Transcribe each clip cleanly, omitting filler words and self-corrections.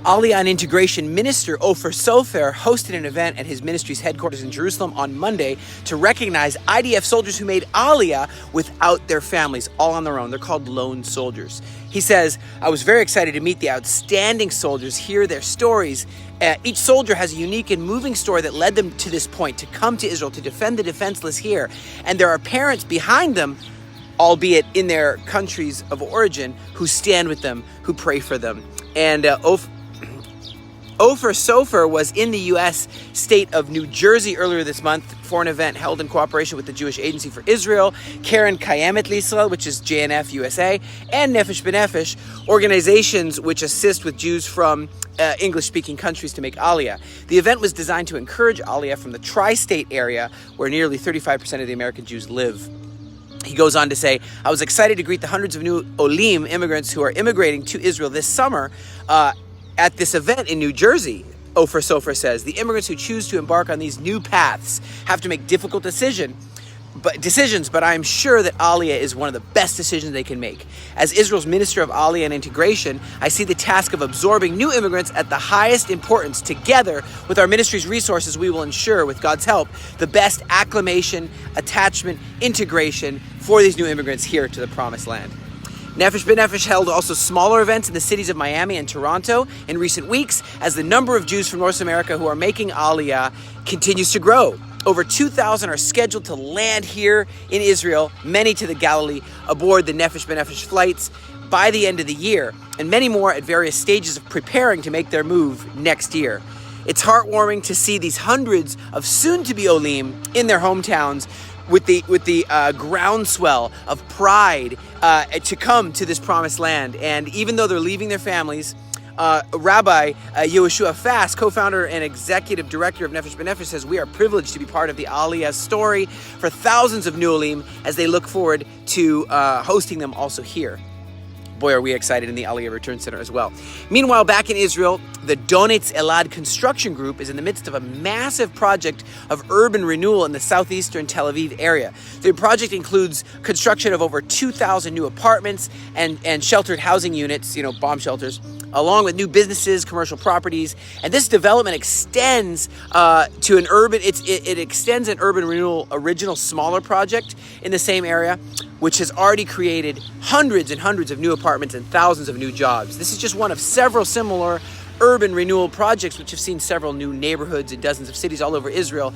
Aliyah and Integration Minister Ofer Sofer hosted an event at his ministry's headquarters in Jerusalem on Monday to recognize IDF soldiers who made Aliyah without their families, all on their own. They're called Lone Soldiers. He says, I was very excited to meet the outstanding soldiers, hear their stories. Each soldier has a unique and moving story that led them to this point, to come to Israel, to defend the defenseless here. And there are parents behind them, albeit in their countries of origin, who stand with them, who pray for them. And Ofer Sofer was in the U.S. state of New Jersey earlier this month for an event held in cooperation with the Jewish Agency for Israel, Karen Kayemet L'Israel, which is JNF USA, and Nefesh B'Nefesh, organizations which assist with Jews from English-speaking countries to make Aliyah. The event was designed to encourage Aliyah from the tri-state area where nearly 35% of the American Jews live. He goes on to say, I was excited to greet the hundreds of new Olim immigrants who are immigrating to Israel this summer at this event in New Jersey. Ofer Sofer says, the immigrants who choose to embark on these new paths have to make difficult decisions, but I'm sure that Aliyah is one of the best decisions they can make. As Israel's Minister of Aliyah and Integration, I see the task of absorbing new immigrants at the highest importance. Together with our ministry's resources, we will ensure, with God's help, the best acclimation, attachment, integration for these new immigrants here to the Promised Land. Nefesh B'Nefesh held also smaller events in the cities of Miami and Toronto in recent weeks as the number of Jews from North America who are making Aliyah continues to grow. Over 2,000 are scheduled to land here in Israel, many to the Galilee, aboard the Nefesh B'Nefesh flights by the end of the year, and many more at various stages of preparing to make their move next year. It's heartwarming to see these hundreds of soon-to-be Olim in their hometowns with the groundswell of pride to come to this promised land. And even though they're leaving their families, Rabbi Yehoshua Fass, co-founder and executive director of Nefesh B'Nefesh, says we are privileged to be part of the Aliyah story for thousands of new Olim as they look forward to hosting them also here. Boy, are we excited in the Aliyah Return Center as well. Meanwhile, back in Israel, the Donetz Elad Construction Group is in the midst of a massive project of urban renewal in the southeastern Tel Aviv area. The project includes construction of over 2,000 new apartments and sheltered housing units, bomb shelters, along with new businesses, commercial properties. And this development extends to an urban, it extends an urban renewal original smaller project in the same area, which has already created hundreds and hundreds of new apartments and thousands of new jobs. This is just one of several similar urban renewal projects which have seen several new neighborhoods in dozens of cities all over Israel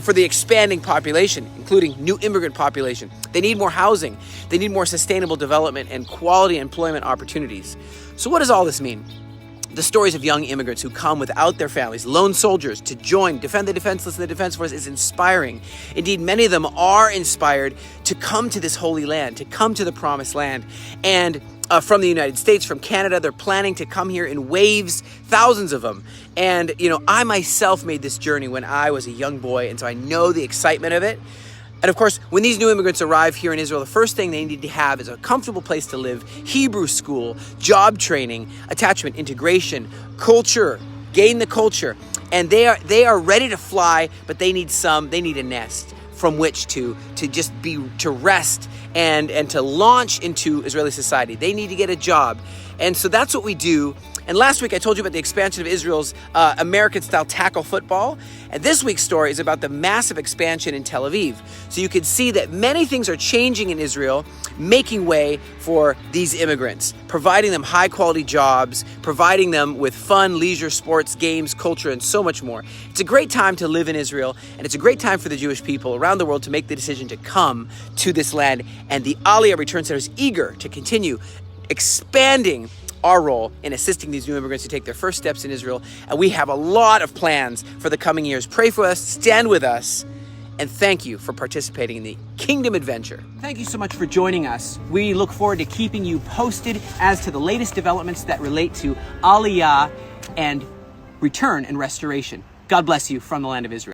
for the expanding population, including new immigrant population. They need more housing. They need more sustainable development and quality employment opportunities. So what does all this mean? The stories of young immigrants who come without their families, lone soldiers, to defend the defenseless in the defense force is inspiring. Indeed, many of them are inspired to come to this holy land, to come to the promised land. And from the United States, from Canada, they're planning to come here in waves, thousands of them. And, I myself made this journey when I was a young boy, and so I know the excitement of it. And of course, when these new immigrants arrive here in Israel, the first thing they need to have is a comfortable place to live, Hebrew school, job training, attachment, integration, culture, gain the culture. And they are ready to fly, but they need a nest from which to rest and to launch into Israeli society. They need to get a job. And so that's what we do. And last week I told you about the expansion of Israel's American-style tackle football. And this week's story is about the massive expansion in Tel Aviv. So you can see that many things are changing in Israel, making way for these immigrants, providing them high-quality jobs, providing them with fun, leisure, sports, games, culture, and so much more. It's a great time to live in Israel, and it's a great time for the Jewish people around the world to make the decision to come to this land. And the Aliyah Return Center is eager to continue expanding our role in assisting these new immigrants to take their first steps in Israel. And we have a lot of plans for the coming years. Pray for us, stand with us, and thank you for participating in the Kingdom Adventure. Thank you so much for joining us. We look forward to keeping you posted as to the latest developments that relate to Aliyah and return and restoration. God bless you from the land of Israel.